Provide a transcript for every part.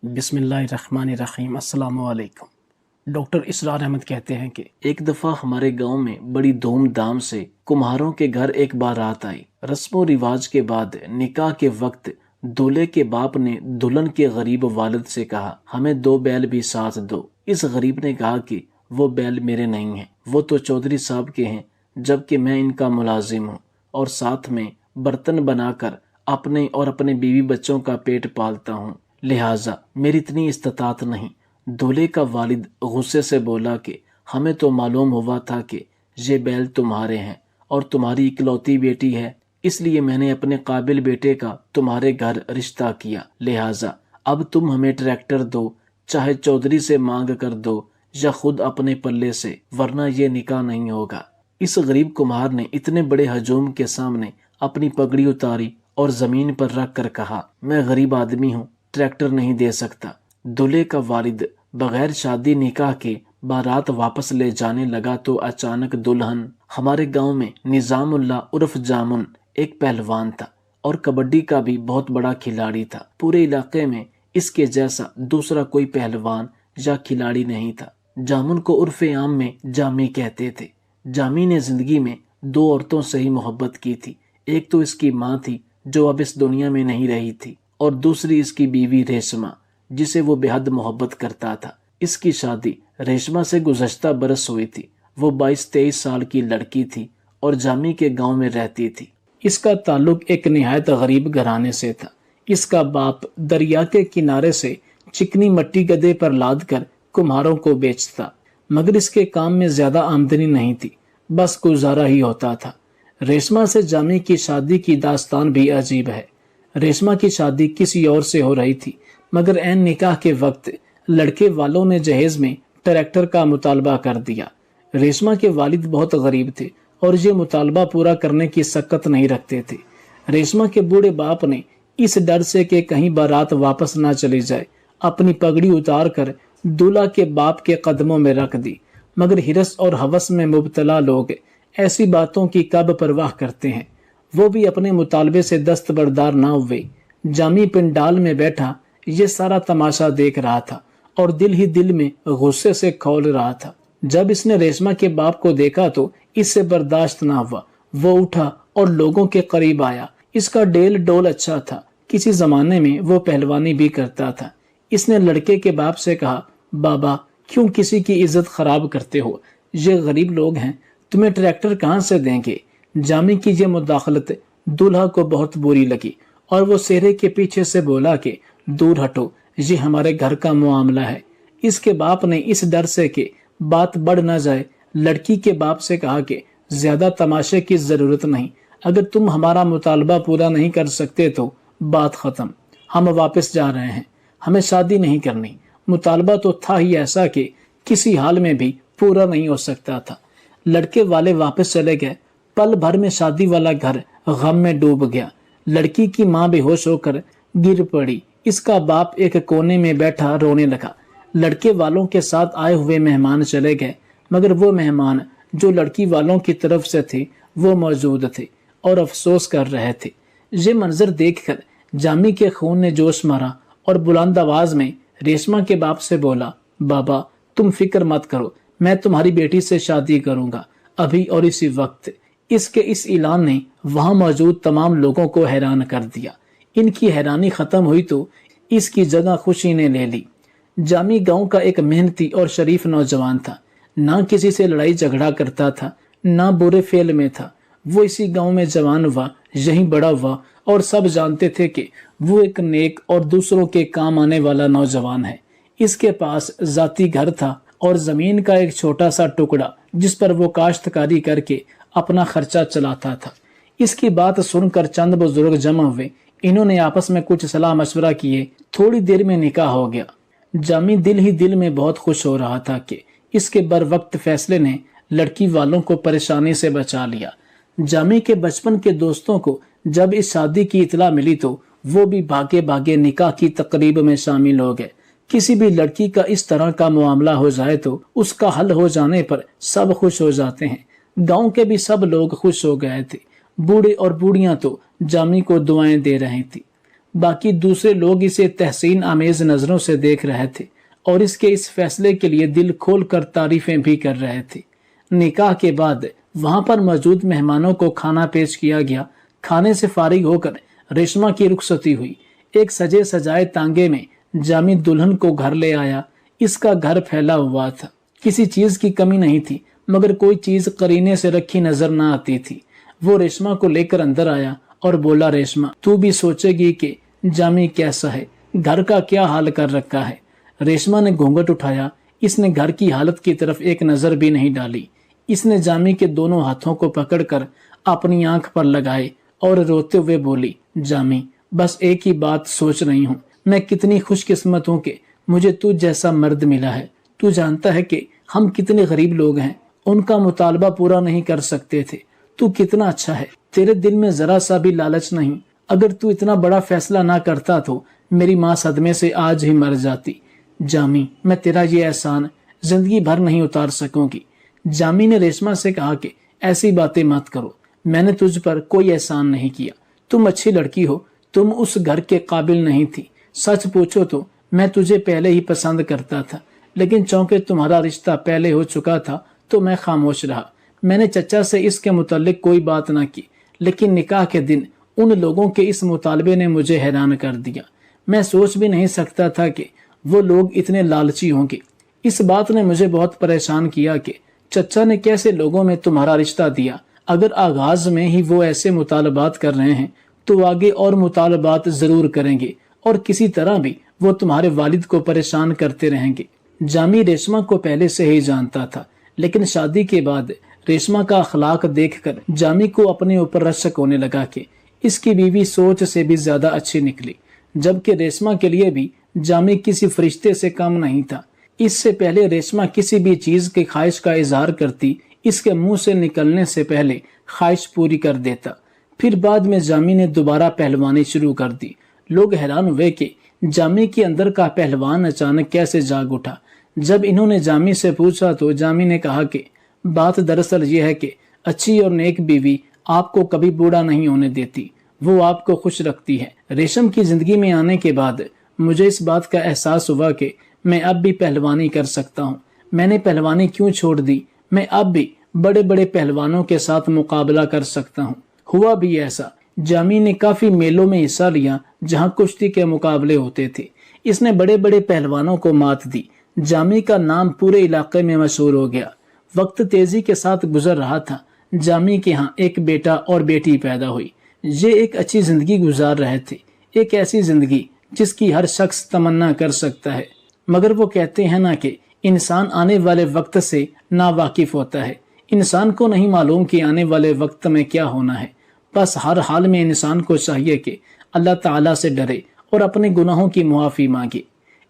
बिस्मिल्लाहिर्रहमानिर्रहीम। अस्सलाम वालेकुम। डॉक्टर इसरार अहमद कहते हैं कि एक दफ़ा हमारे गांव में बड़ी धूमधाम से कुम्हारों के घर एक बारात आई। रस्मो रिवाज के बाद निकाह के वक्त दूल्हे के बाप ने दुल्हन के गरीब वालिद से कहा, हमें 2 बैल भी साथ दो। इस गरीब ने कहा कि वो बैल मेरे नहीं हैं, वो तो चौधरी साहब के हैं, जबकि मैं इनका मुलाजिम हूँ और साथ में बर्तन बनाकर अपने और अपने बीवी बच्चों का पेट पालता हूँ, लिहाजा मेरी इतनी इस्तात नहीं। दूल्हे का वालिद गुस्से से बोला कि हमें तो मालूम हुआ था कि ये बैल तुम्हारे हैं और तुम्हारी इकलौती बेटी है, इसलिए मैंने अपने काबिल बेटे का तुम्हारे घर रिश्ता किया, लिहाजा अब तुम हमें ट्रैक्टर दो, चाहे चौधरी से मांग कर दो या खुद अपने पल्ले से, वरना ये निकाह नहीं होगा। इस गरीब कुम्हार ने इतने बड़े हजूम के सामने अपनी पगड़ी उतारी और जमीन पर रख कर कहा, मैं गरीब आदमी हूँ, ट्रैक्टर नहीं दे सकता। दूल्हे का वालिद बगैर शादी निकाह के बारात वापस ले जाने लगा तो अचानक दुल्हन। हमारे गांव में निजामुल्ला उर्फ जामुन एक पहलवान था और कबड्डी का भी बहुत बड़ा खिलाड़ी था। पूरे इलाके में इसके जैसा दूसरा कोई पहलवान या खिलाड़ी नहीं था। जामुन को उर्फे आम में जामी कहते थे। जामी ने जिंदगी में 2 औरतों से ही मोहब्बत की थी। एक तो इसकी माँ थी जो अब इस दुनिया में नहीं रही थी, और दूसरी इसकी बीवी रेशमा, जिसे वो बेहद मोहब्बत करता था। इसकी शादी रेशमा से गुज़श्ता बरस हुई थी। वो 22-23 साल की लड़की थी और जामी के गांव में रहती थी। इसका ताल्लुक एक निहायत गरीब घराने से था। इसका बाप दरिया के किनारे से चिकनी मट्टी गदे पर लाद कर कुम्हारों को बेचता, मगर इसके काम में ज्यादा आमदनी नहीं थी, बस गुजारा ही होता था। रेशमा से जामी की शादी की दास्तान भी अजीब है। रेशमा की शादी किसी और से हो रही थी, मगर ऐन निकाह के वक्त लड़के वालों ने जहेज में ट्रैक्टर का मुतालबा कर दिया। रेशमा के वालिद बहुत गरीब थे और ये मुतालबा पूरा करने की सकत नहीं रखते थे। रेशमा के बूढ़े बाप ने इस डर से कि कहीं बारात वापस ना चली जाए, अपनी पगड़ी उतार कर दूल्हा के बाप के कदमों में रख दी। मगर हिरस और हवस में मुब्तला लोग ऐसी बातों की कब परवाह करते हैं। वो भी अपने मुतालबे से दस्तबरदार ना हुए। जामी पिंडाल में बैठा ये सारा तमाशा देख रहा था और दिल ही दिल में गुस्से से खौल रहा था। जब इसने रेशमा के बाप को देखा तो इससे बर्दाश्त ना हुआ। वो उठा और लोगों के करीब आया। इसका डेल डोल अच्छा था, किसी जमाने में वो पहलवानी भी करता था। इसने लड़के के बाप से कहा, बाबा क्यों किसी की इज्जत खराब करते हो, ये गरीब लोग हैं, तुम्हें ट्रैक्टर कहाँ से देंगे। जामी की ये मुदाखलत दूल्हा को बहुत बुरी लगी और वो सेहरे के पीछे से बोला कि दूर हटो, ये हमारे घर का मामला है। इसके बाप ने इस डर से कि बात बढ़ ना जाए, लड़की के बाप से कहा कि ज्यादा तमाशे की जरूरत नहीं, अगर तुम हमारा मुतालबा पूरा नहीं कर सकते तो बात खत्म, हम वापस जा रहे हैं, हमें शादी नहीं करनी। मुतालबा तो था ही ऐसा कि किसी हाल में भी पूरा नहीं हो सकता था। लड़के वाले वापस चले गए। पल भर में शादी वाला घर गम में डूब गया। लड़की की माँ बेहोश होकर गिर पड़ी। इसका बाप एक कोने में बैठा रोने लगा। लड़के वालों के साथ आए हुए मेहमान चले गए, मगर वो मेहमान जो लड़की वालों की तरफ से थे वो मौजूद थे और अफसोस कर रहे थे। ये मंजर देखकर जामी के खून ने जोश मारा और बुलंद आवाज में रेशमा के बाप से बोला, बाबा तुम फिक्र मत करो, मैं तुम्हारी बेटी से शादी करूंगा अभी और इसी वक्त। इसके इस ऐलान ने वहां मौजूद तमाम लोगों को हैरान कर दिया। इनकी हैरानी खत्म हुई तो इसकी जगह खुशी ने ले ली। जामी गांव का एक मेहनती और शरीफ नौजवान था। ना किसी से लड़ाई झगड़ा करता था, ना बुरे फेल में था। वो इसी गांव में जवान हुआ, यहीं बड़ा हुआ और सब जानते थे कि वो एक नेक और दूसरों के काम आने वाला नौजवान है। इसके पास जाती घर था और जमीन का एक छोटा सा टुकड़ा, जिस पर वो काश्तकारी करके अपना खर्चा चलाता था। इसकी बात सुनकर चंद बुजुर्ग जमा हुए। इन्होंने आपस में कुछ सलाह मशवरा किए। थोड़ी देर में निकाह हो गया। जामी दिल ही दिल में बहुत खुश हो रहा था कि इसके बर वक्त फैसले ने लड़की वालों को परेशानी से बचा लिया। जामी के बचपन के दोस्तों को जब इस शादी की इतला मिली तो वो भी भागे भागे निकाह की तकरीब में शामिल हो गए। किसी भी लड़की का इस तरह का मामला हो जाए तो उसका हल हो जाने पर सब खुश हो जाते हैं। गांव के भी सब लोग खुश हो गए थे। बूढ़े और बूढ़ियां तो जामी को दुआएं दे रहे थी। बाकी दूसरे लोग इसे तहसीन आमेज नजरों से देख रहे थे और इसके इस फैसले के लिए दिल खोल कर तारीफें भी कर रहे थे। निकाह के बाद वहां पर मौजूद मेहमानों को खाना पेश किया गया। खाने से फारिग होकर रेशमा की रुखसती हुई। एक सजे सजाए तांगे में जामी दुल्हन को घर ले आया। इसका घर फैला हुआ था, किसी चीज की कमी नहीं थी, मगर कोई चीज करीने से रखी नजर न आती थी। वो रेशमा को लेकर अंदर आया और बोला, रेशमा, तू भी सोचेगी कि जामी कैसा है, घर का क्या हाल कर रखा है। रेशमा ने घूंघट उठाया। इसने घर की हालत की तरफ एक नजर भी नहीं डाली। इसने जामी के दोनों हाथों को पकड़कर अपनी आंख पर लगाए और रोते हुए बोली, जामी, बस एक ही बात सोच रही हूँ, मैं कितनी खुशकिस्मत हूँ कि मुझे तू जैसा मर्द मिला है। तू जानता है कि हम कितने गरीब लोग हैं, उनका मुतालबा पूरा नहीं कर सकते थे। तू कितना अच्छा है, तेरे दिल में जरा सा भी लालच नहीं। अगर तू इतना बड़ा फैसला ना करता तो मेरी माँ सदमे से आज ही मर जाती। जामी, मैं तेरा ये एहसान जिंदगी भर नहीं उतार सकूंगी। जामी ने रेशमा से कहा कि ऐसी बातें मत करो, मैंने तुझ पर कोई एहसान नहीं किया। तुम अच्छी लड़की हो, तुम उस घर के काबिल नहीं थी। सच पूछो तो मैं तुझे पहले ही पसंद करता था, लेकिन चूंकि तुम्हारा रिश्ता पहले हो चुका था तो मैं खामोश रहा। मैंने चचा से इसके मुतालिक कोई बात ना की, लेकिन निकाह के दिन उन लोगों के इस मुतालबे ने मुझे हैरान कर दिया। मैं सोच भी नहीं सकता था कि वो लोग इतने लालची होंगे। इस बात ने मुझे बहुत परेशान किया कि चचा ने कैसे लोगों में तुम्हारा रिश्ता दिया। अगर आगाज में ही वो ऐसे मुतालबात कर रहे हैं तो आगे और मुतालबात जरूर करेंगे और किसी तरह भी वो तुम्हारे वालिद को परेशान करते रहेंगे। जामी रेशमा को पहले से ही जानता था, लेकिन शादी के बाद रेशमा का अखलाक देखकर जामी को अपने ऊपर रशक होने लगा कि इसकी बीवी सोच से भी ज्यादा अच्छी निकली, जबकि रेशमा के लिए भी जामी किसी फरिश्ते से कम नहीं था। इससे पहले रेशमा किसी भी चीज की ख्वाहिश का इजहार करती, इसके मुंह से निकलने से पहले ख्वाहिश पूरी कर देता। फिर बाद में जामी ने दोबारा पहलवानी शुरू कर दी। लोग हैरान हुए कि जामी के अंदर का पहलवान अचानक कैसे जाग उठा। जब इन्होंने जामी से पूछा तो जामी ने कहा कि बात दरअसल ये है कि अच्छी और नेक बीवी आपको कभी बूढ़ा नहीं होने देती, वो आपको खुश रखती है। रेशम की जिंदगी में आने के बाद मुझे इस बात का एहसास हुआ कि मैं अब भी पहलवानी कर सकता हूँ। मैंने पहलवानी क्यों छोड़ दी, मैं अब भी बड़े बड़े पहलवानों के साथ मुकाबला कर सकता हूँ। हुआ भी ऐसा। जामी ने काफी मेलों में हिस्सा लिया जहाँ कुश्ती के मुकाबले होते थे। इसने बड़े बड़े पहलवानों को मात दी। जामी का नाम पूरे इलाके में मशहूर हो गया। वक्त तेजी के साथ गुजर रहा था। जामी के यहाँ एक बेटा और बेटी पैदा हुई। ये एक अच्छी जिंदगी गुजार रहे थे, एक ऐसी जिंदगी जिसकी हर शख्स तमन्ना कर सकता है। मगर वो कहते हैं ना कि इंसान आने वाले वक्त से ना वाकिफ होता है। इंसान को नहीं मालूम कि आने वाले वक्त में क्या होना है। बस हर हाल में इंसान को चाहिए कि अल्लाह ताला से डरे और अपने गुनाहों की मुआफी मांगे।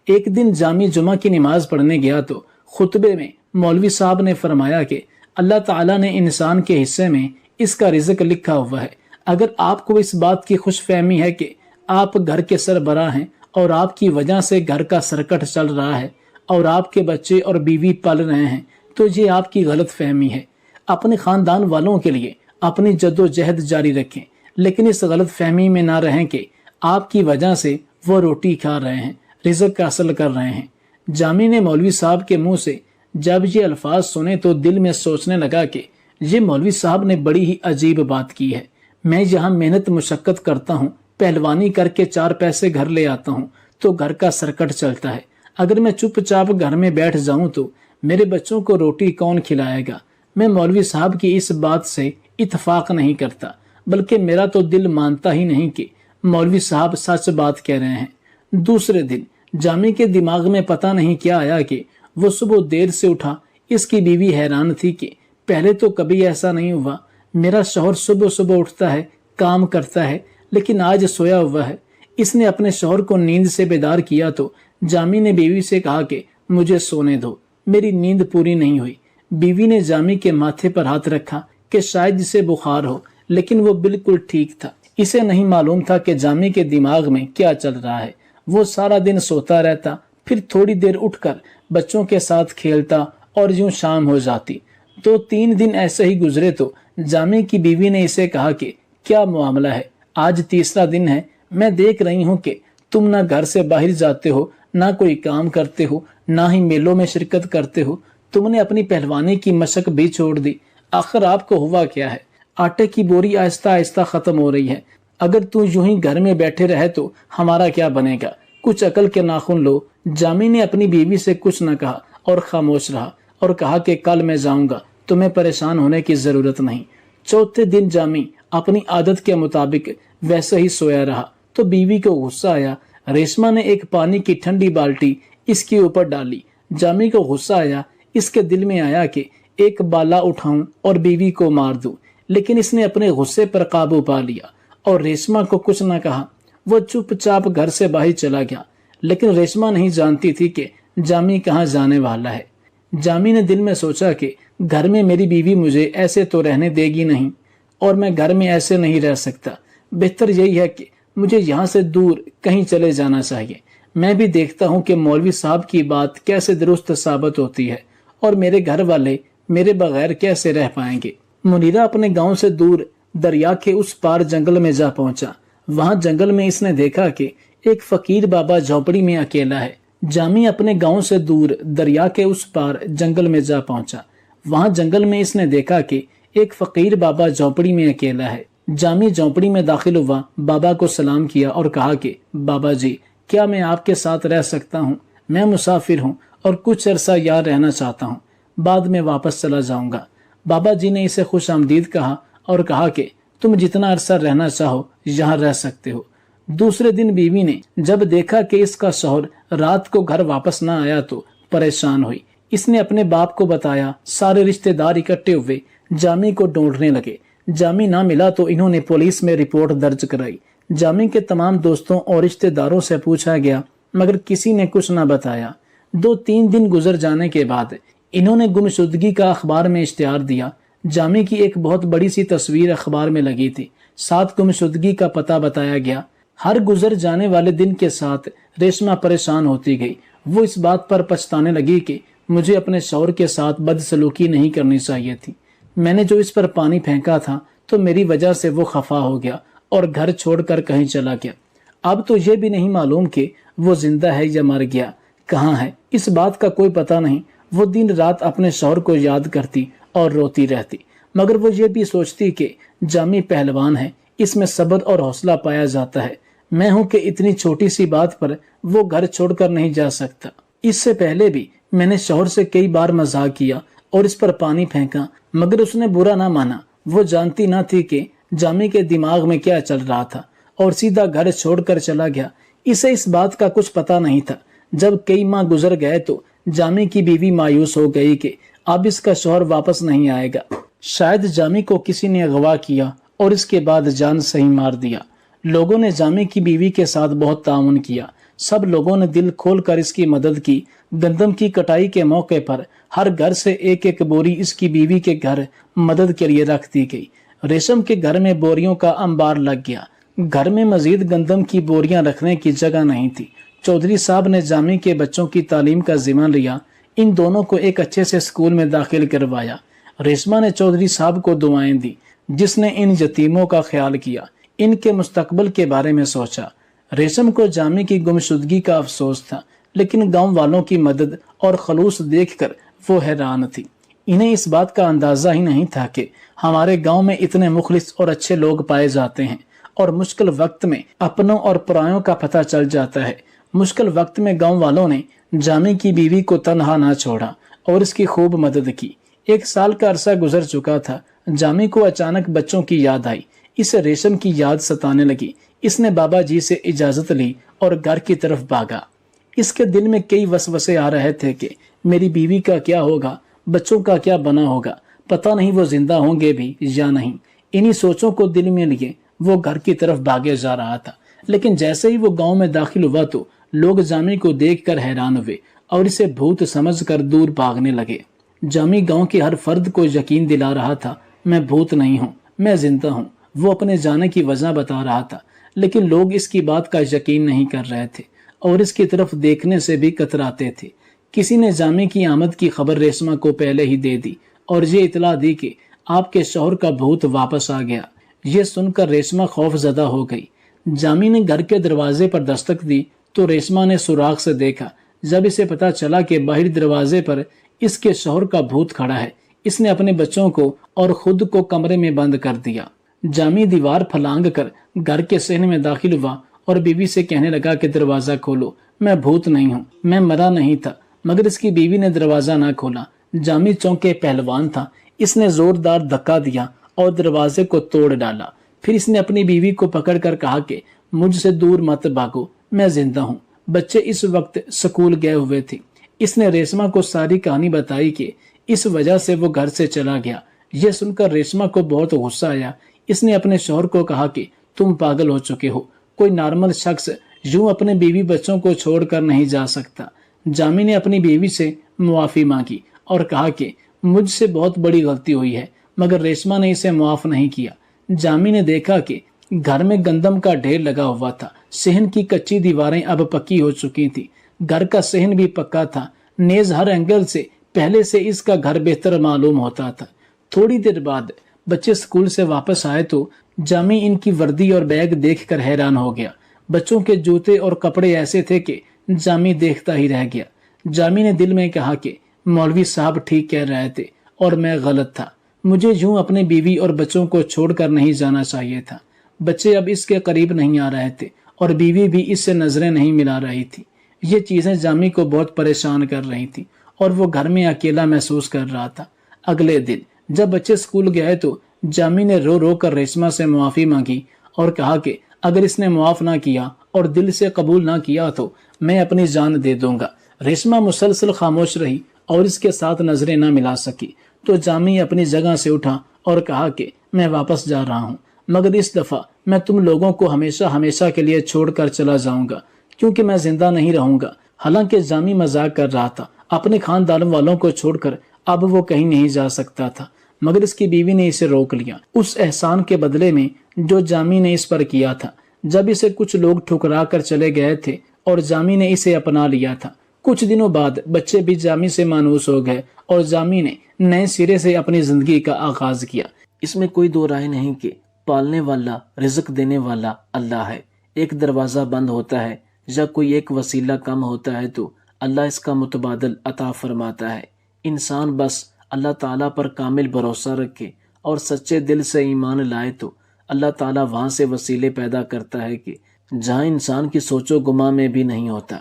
एक दिन जामी जुमा की नमाज पढ़ने गया तो खुतबे में मौलवी साहब ने फरमाया कि अल्लाह ताला ने इंसान के हिस्से में इसका रिज़्क लिखा हुआ है। अगर आपको इस बात की खुशफहमी है कि आप घर के सरबराह हैं और आपकी वजह से घर का सरकट चल रहा है और आपके बच्चे और बीवी पल रहे हैं, तो ये आपकी गलत फहमी है। अपने खानदान वालों के लिए अपनी जद्दोजहद जारी रखें, लेकिन इस गलत फहमी में ना रहें कि आपकी वजह से वो रोटी खा रहे हैं, रिज़्क हासिल कर रहे हैं। जामी ने मौलवी साहब के मुंह से जब ये अल्फाज सुने तो दिल में सोचने लगा कि ये मौलवी साहब ने बड़ी ही अजीब बात की है। मैं यहाँ मेहनत मुशक्कत करता हूँ, पहलवानी करके 4 पैसे घर ले आता हूँ तो घर का सरकट चलता है। अगर मैं चुपचाप घर में बैठ जाऊं तो मेरे बच्चों को रोटी कौन खिलाएगा। मैं मौलवी साहब की इस बात से इत्तेफाक नहीं करता, बल्कि मेरा तो दिल मानता ही नहीं कि मौलवी साहब सच बात कह रहे हैं। दूसरे दिन जामी के दिमाग में पता नहीं क्या आया कि वो सुबह देर से उठा। इसकी बीवी हैरान थी कि पहले तो कभी ऐसा नहीं हुआ। मेरा शौहर सुबह सुबह उठता है, काम करता है, लेकिन आज सोया हुआ है। इसने अपने शौहर को नींद से बेदार किया तो जामी ने बीवी से कहा कि मुझे सोने दो, मेरी नींद पूरी नहीं हुई। बीवी ने जामी के माथे पर हाथ रखा कि शायद इसे बुखार हो, लेकिन वो बिल्कुल ठीक था। इसे नहीं मालूम था कि जामी के दिमाग में क्या चल रहा है। वो सारा दिन सोता रहता, फिर थोड़ी देर उठकर बच्चों के साथ खेलता और यूं शाम हो जाती। 2-3 दिन ऐसे ही गुजरे तो जामी की बीवी ने इसे कहा कि क्या मामला है, आज तीसरा दिन है, मैं देख रही हूँ कि तुम ना घर से बाहर जाते हो, ना कोई काम करते हो, ना ही मेलों में शिरकत करते हो। तुमने अपनी पहलवानी की मशक भी छोड़ दी। आखिर आपको हुआ क्या है? आटे की बोरी आहिस्ता आहिस्ता खत्म हो रही है। अगर तू यूं ही घर में बैठे रहे तो हमारा क्या बनेगा? कुछ अकल के नाखून लो। जामी ने अपनी बीवी से कुछ न कहा और खामोश रहा और कहा कि कल मैं जाऊंगा, तुम्हें परेशान होने की जरूरत नहीं। चौथे दिन जामी अपनी आदत के मुताबिक वैसे ही सोया रहा तो बीवी को गुस्सा आया। रेशमा ने एक पानी की ठंडी बाल्टी इसके ऊपर डाली। जामी को गुस्सा आया। इसके दिल में आया कि एक बाला उठाऊं और बीवी को मार दूं, लेकिन इसने अपने गुस्से पर काबू पा लिया और रेशमा को कुछ न कहा। वो चुपचाप घर से बाहर चला गया, लेकिन रेशमा नहीं जानती थी कि जामी कहाँ जाने वाला है। जामी ने दिल में सोचा कि घर में मेरी बीवी मुझे ऐसे तो रहने देगी नहीं और मैं घर में ऐसे नहीं रह सकता। बेहतर यही है कि मुझे यहाँ से दूर कहीं चले जाना चाहिए। मैं भी देखता हूँ कि मौलवी साहब की बात कैसे दुरुस्त साबित होती है और मेरे घर वाले मेरे बगैर कैसे रह पाएंगे। मुनीरा अपने गांव से दूर दरिया के उस पार जंगल में जा पहुंचा। वहां जंगल में इसने देखा कि एक फकीर बाबा झोपड़ी में अकेला है। जामी अपने गांव से दूर दरिया के उस पार जंगल में जा पहुंचा। वहां जंगल में इसने देखा कि एक फकीर बाबा झोपड़ी में अकेला है। जामी झोपड़ी में दाखिल हुआ, बाबा को सलाम किया और कहा कि बाबा जी, क्या मैं आपके साथ रह सकता हूँ? मैं मुसाफिर हूँ और कुछ अरसा यहाँ रहना चाहता हूँ, बाद में वापस चला जाऊंगा। बाबा जी ने इसे खुश आमदीद कहा और कहा कि तुम जितना अरसा रहना चाहो यहाँ रह सकते हो। दूसरे दिन बीवी ने जब देखा कि इसका शौहर रात को घर वापस न आया तो परेशान हुई। इसने अपने बाप को बताया। सारे रिश्तेदार इकट्ठे हुए जामी को ढूंढने लगे। जामी ना मिला तो इन्होंने पुलिस में रिपोर्ट दर्ज कराई। जामी के तमाम दोस्तों और रिश्तेदारों से पूछा गया, मगर किसी ने कुछ न बताया। 2-3 दिन गुजर जाने के बाद इन्होंने गुमशुदगी का अखबार में इश्तिहार दिया। जामी की एक बहुत बड़ी सी तस्वीर अखबार में लगी थी। साथ गुमशुदगी का पता बताया गया। हर गुजर जाने वाले दिन के साथ रेशमा परेशान होती गई। वो इस बात पर पछताने लगी कि मुझे अपने शौहर के साथ बदसलूकी नहीं करनी चाहिए थी। मैंने जो इस पर पानी फेंका था तो मेरी वजह से वो खफा हो गया और घर छोड़कर कहीं चला गया। अब तो ये भी नहीं मालूम कि वो जिंदा है या मर गया, कहाँ है, इस बात का कोई पता नहीं। वो दिन रात अपने शौहर को याद करती और रोती रहती, मगर वो ये भी सोचती कि जामी पहलवान है, इसमें सब्र और हौसला पाया जाता है। मैं हूं कि इतनी छोटी सी बात पर वो घर छोड़कर नहीं जा सकता। इससे पहले भी मैंने शौहर से कई बार मजाक किया और इस पर पानी फेंका, मगर उसने बुरा ना माना। वो जानती ना थी कि जामी के दिमाग में क्या चल रहा था और सीधा घर छोड़कर चला गया। इसे इस बात का कुछ पता नहीं था। जब कई माह गुजर गए तो जामी की बीवी मायूस हो गई कि अब इसका शौहर वापस नहीं आएगा। शायद जामी को किसी ने अगवा किया और इसके बाद जान से ही मार दिया। लोगों ने जामी की बीवी के साथ बहुत ताउन किया। सब लोगों ने दिल खोलकर इसकी मदद की। गंदम की कटाई के मौके पर हर घर से एक एक बोरी इसकी बीवी के घर मदद के लिए रख दी गई। रेशम के घर में बोरियों का अंबार लग गया। घर में मजीद गंदम की बोरियां रखने की जगह नहीं थी। चौधरी साहब ने जामी के बच्चों की तालीम का जिम्मा लिया। इन दोनों को एक अच्छे से स्कूल में दाखिल करवाया। रेशमा ने चौधरी साहब को दुआएं दी, जिसने इन यतीमों का ख्याल किया, इनके मुस्तकबल के बारे में सोचा। रेशम को जामी की गुमशुदगी का अफसोस था, लेकिन गांव वालों की मदद और खलूस देखकर वो हैरान थी। इन्हें इस बात का अंदाजा ही नहीं था कि हमारे गांव में इतने मुखलिस और अच्छे लोग पाए जाते हैं और मुश्किल वक्त में अपनों और परायों का पता चल जाता है। मुश्किल वक्त में गांव वालों ने जामी की बीवी को तन्हा ना छोड़ा और इसकी खूब मदद की। 1 साल का अरसा गुजर चुका था। जामी को अचानक बच्चों की याद आई। इसे रेशम की याद सताने लगी। इसने बाबा जी से इजाजत ली और घर की तरफ भागा। इसके दिल में कई वसवसे आ रहे थे कि मेरी बीवी का क्या होगा, बच्चों का क्या बना होगा, पता नहीं वो जिंदा होंगे भी या नहीं। इन्हीं सोचों को दिल में लिए वो घर की तरफ भागे जा रहा था। लेकिन जैसे ही वो गांव में दाखिल हुआ तो लोग जामी को देखकर हैरान हुए और इसे भूत समझकर दूर भागने लगे। जामी गांव के हर फर्द को यकीन दिला रहा था, मैं भूत नहीं हूँ, मैं जिंदा हूँ। वो अपने जाने की वजह बता रहा था, लेकिन लोग इसकी बात का यकीन नहीं कर रहे थे और इसकी तरफ देखने से भी कतराते थे। किसी ने जामी की आमद की खबर रेशमा को पहले ही दे दी और ये इतला दी कि आपके शौहर का भूत वापस आ गया। ये सुनकर रेशमा खौफ ज़दा हो गई। جامی نے گھر کے دروازے پر دستک دی تو ریشما نے سوراخ سے دیکھا۔ جب اسے پتا چلا کہ باہر دروازے پر اس کے شوہر کا بھوت کھڑا ہے، اس نے اپنے بچوں کو اور خود کو کمرے میں بند کر دیا۔ جامی دیوار پھلانگ کر گھر کے صحن میں داخل ہوا اور بیوی سے کہنے لگا کہ دروازہ کھولو، میں بھوت نہیں ہوں، میں مرا نہیں تھا۔ مگر اس کی بیوی نے دروازہ نہ کھولا۔ جامی چونکہ پہلوان تھا، اس نے زوردار دھکا دیا اور دروازے کو توڑ ڈالا۔ پھر اس نے اپنی بیوی کو پکڑ کر کہا کہ مجھ سے دور مت بھاگو، میں زندہ ہوں۔ بچے اس وقت سکول گئے ہوئے تھے۔ اس نے ریشما کو ساری کہانی بتائی کہ اس وجہ سے وہ گھر سے چلا گیا۔ یہ سن کر ریشما کو بہت غصہ آیا۔ اس نے اپنے شوہر کو کہا کہ تم پاگل ہو چکے ہو، کوئی نارمل شخص یوں اپنے بیوی بچوں کو چھوڑ کر نہیں جا سکتا۔ جامی نے اپنی بیوی سے معافی مانگی اور کہا کہ مجھ سے بہت بڑی غلطی ہوئی ہے، مگر ریشما نے اسے معاف نہیں کیا۔ جامی نے دیکھا کہ گھر میں گندم کا ڈھیر لگا ہوا تھا۔ صحن کی کچی دیواریں اب پکی ہو چکی تھی۔ گھر کا صحن بھی پکا تھا، نیز ہر اینگل سے پہلے سے اس کا گھر بہتر معلوم ہوتا تھا۔ تھوڑی دیر بعد بچے اسکول سے واپس آئے تو جامی ان کی وردی اور بیگ دیکھ کر حیران ہو گیا۔ بچوں کے جوتے اور کپڑے ایسے تھے کہ جامی دیکھتا ہی رہ گیا۔ جامی نے دل میں کہا کہ مولوی صاحب ٹھیک کہہ رہے تھے اور میں غلط تھا، مجھے یوں اپنے بیوی اور بچوں کو چھوڑ کر نہیں جانا چاہیے تھا۔ بچے اب اس کے قریب نہیں آ رہے تھے اور بیوی بھی اس سے نظریں نہیں ملا رہی تھی۔ یہ چیزیں جامی کو بہت پریشان کر رہی تھی اور وہ گھر میں اکیلا محسوس کر رہا تھا۔ اگلے دن جب بچے اسکول گئے تو جامی نے رو رو کر ریشما سے معافی مانگی اور کہا کہ اگر اس نے معاف نہ کیا اور دل سے قبول نہ کیا تو میں اپنی جان دے دوں گا۔ ریشما مسلسل خاموش رہی اور اس کے ساتھ نظریں نہ ملا سکی تو جامی اپنی جگہ سے اٹھا اور کہا کہ میں واپس جا رہا ہوں، مگر اس دفعہ میں تم لوگوں کو ہمیشہ ہمیشہ کے لیے چھوڑ کر چلا جاؤں گا، کیونکہ میں زندہ نہیں رہوں گا۔ حالانکہ جامی مذاق کر رہا تھا، اپنے خاندان والوں کو چھوڑ کر اب وہ کہیں نہیں جا سکتا تھا، مگر اس کی بیوی نے اسے روک لیا، اس احسان کے بدلے میں جو جامی نے اس پر کیا تھا۔ جب اسے کچھ لوگ ٹھکرا کر چلے گئے تھے اور جامی نے اسے اپنا لیا تھا، کچھ دنوں بعد بچے بھی جامی سے مانوس ہو گئے اور جامی نے نئے سرے سے اپنی زندگی کا آغاز کیا۔ اس میں کوئی دو رائے نہیں کہ پالنے والا، رزق دینے والا اللہ ہے۔ ایک دروازہ بند ہوتا ہے یا کوئی ایک وسیلہ کم ہوتا ہے تو اللہ اس کا متبادل عطا فرماتا ہے۔ انسان بس اللہ تعالیٰ پر کامل بھروسہ رکھے اور سچے دل سے ایمان لائے تو اللہ تعالیٰ وہاں سے وسیلے پیدا کرتا ہے کہ جہاں انسان کی سوچ و گمان میں بھی نہیں ہوتا۔